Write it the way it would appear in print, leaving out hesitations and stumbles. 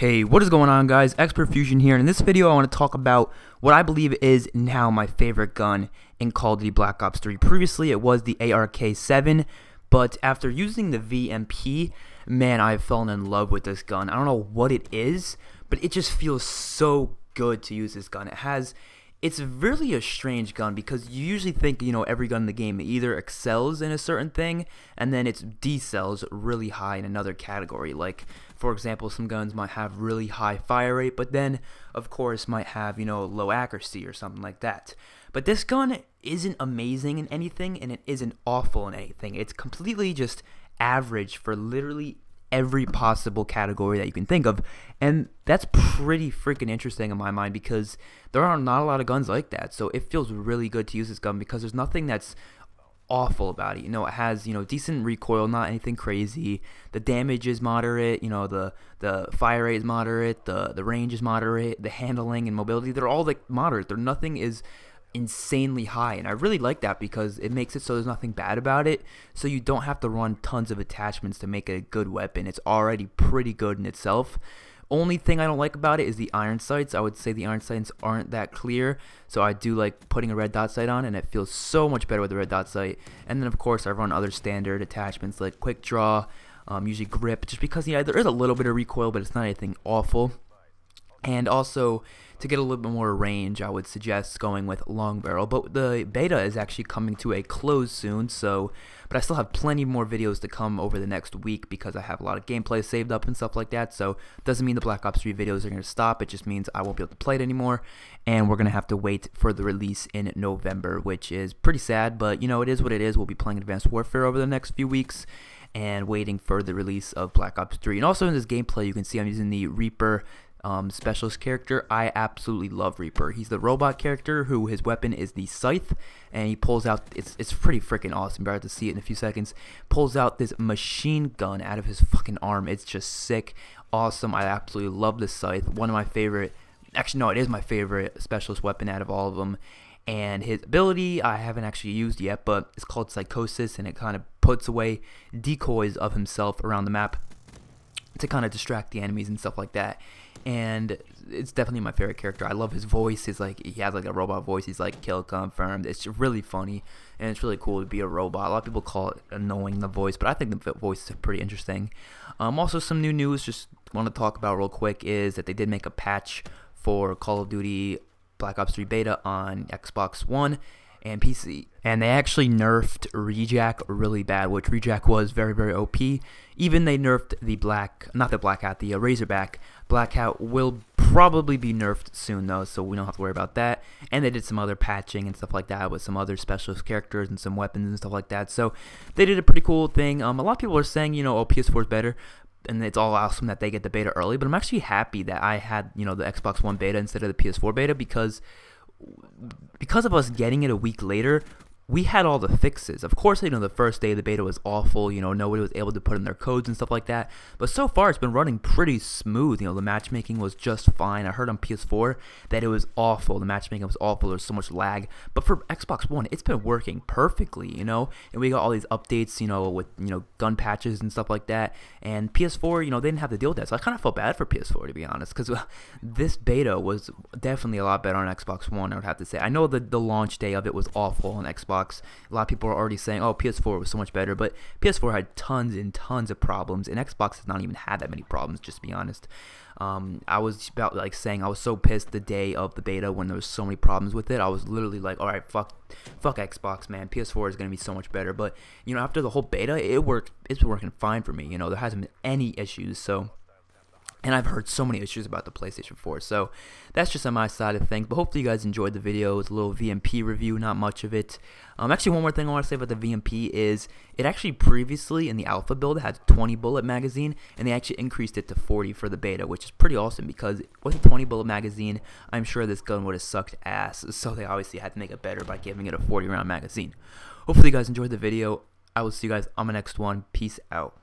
Hey, what is going on, guys? Xpertfusion here, and in this video I want to talk about what I believe is now my favorite gun in Call of Duty Black Ops 3. Previously it was the ARK-7, but after using the VMP, man, I've fallen in love with this gun. I don't know what it is, but it just feels so good to use this gun. It's really a strange gun because you usually think, every gun in the game either excels in a certain thing and then it decels really high in another category. Like, for example, some guns might have really high fire rate, but then, of course, might have, low accuracy or something like that. But this gun isn't amazing in anything and it isn't awful in anything. It's completely just average for literally every possible category that you can think of, and that's pretty freaking interesting in my mind because there are not a lot of guns like that. So it feels really good to use this gun because there's nothing that's awful about it. It has decent recoil, not anything crazy. The damage is moderate. The fire rate is moderate. The range is moderate. The handling and mobility, they're all like moderate. Nothing is insanely high, and I really like that because it makes it so there's nothing bad about it, so you don't have to run tons of attachments to make it a good weapon. It's already pretty good in itself. Only thing I don't like about it is the iron sights. I would say the iron sights aren't that clear, so I do like putting a red dot sight on, and it feels so much better with the red dot sight. And then of course I run other standard attachments like quick draw, usually grip, just because there is a little bit of recoil, but it's not anything awful. And also, to get a little bit more range, I would suggest going with long barrel. But the beta is actually coming to a close soon, but I still have plenty more videos to come over the next week because I have a lot of gameplay saved up and stuff like that. So it doesn't mean the Black Ops 3 videos are going to stop. It just means I won't be able to play it anymore, and we're going to have to wait for the release in November, which is pretty sad, but it is what it is. We'll be playing Advanced Warfare over the next few weeks and waiting for the release of Black Ops 3. And also in this gameplay, you can see I'm using the Reaper specialist character. I absolutely love Reaper. He's the robot character who his weapon is the scythe, and he pulls out, it's pretty freaking awesome. You're about to see it in a few seconds. Pulls out this machine gun out of his fucking arm. It's just sick, awesome. I absolutely love this scythe. One of my favorite, actually no, it is my favorite specialist weapon out of all of them. And his ability I haven't actually used yet, but it's called Psychosis, and it kind of puts away decoys of himself around the map to kind of distract the enemies and stuff like that. And it's definitely my favorite character. I love his voice. He has like a robot voice. He's like kill confirmed. It's really funny, and it's really cool to be a robot. A lot of people call it annoying, the voice, but I think the voice is pretty interesting. Also, some new news just want to talk about real quick is that they did make a patch for Call of Duty Black Ops 3 beta on Xbox One and PC, and they actually nerfed Rejack really bad, which Rejack was very, very OP. Even they nerfed the Razorback. Black Hat will probably be nerfed soon though, so we don't have to worry about that. And they did some other patching and stuff like that with some other specialist characters and some weapons and stuff like that. So they did a pretty cool thing. A lot of people are saying, oh, PS4 is better, and it's all awesome that they get the beta early, but I'm actually happy that I had, the Xbox One beta instead of the PS4 beta because of us getting it a week later, we had all the fixes. Of course, the first day the beta was awful, nobody was able to put in their codes and stuff like that, but so far it's been running pretty smooth. The matchmaking was just fine. I heard on PS4 that it was awful. The matchmaking was awful. There's so much lag, but for Xbox One, it's been working perfectly, and we got all these updates, with, gun patches and stuff like that, and PS4, they didn't have to deal with that, so I kind of felt bad for PS4, to be honest, because this beta was definitely a lot better on Xbox One, I would have to say. I know that the launch day of it was awful on Xbox. A lot of people are already saying, oh, PS4 was so much better, but PS4 had tons and tons of problems, and Xbox has not even had that many problems, just to be honest. I was about saying I was so pissed the day of the beta when there was so many problems with it. I was literally like, all right, fuck Xbox, man. PS4 is going to be so much better. But, after the whole beta, it's been working fine for me. There hasn't been any issues, so... And I've heard so many issues about the PlayStation 4, so that's just on my side of things. But hopefully you guys enjoyed the video. It's a little VMP review, not much of it. Actually, one more thing I want to say about the VMP is it actually previously in the alpha build had a 20 bullet magazine, and they actually increased it to 40 for the beta, which is pretty awesome because with a 20 bullet magazine, I'm sure this gun would have sucked ass. So they obviously had to make it better by giving it a 40 round magazine. Hopefully you guys enjoyed the video. I will see you guys on my next one. Peace out.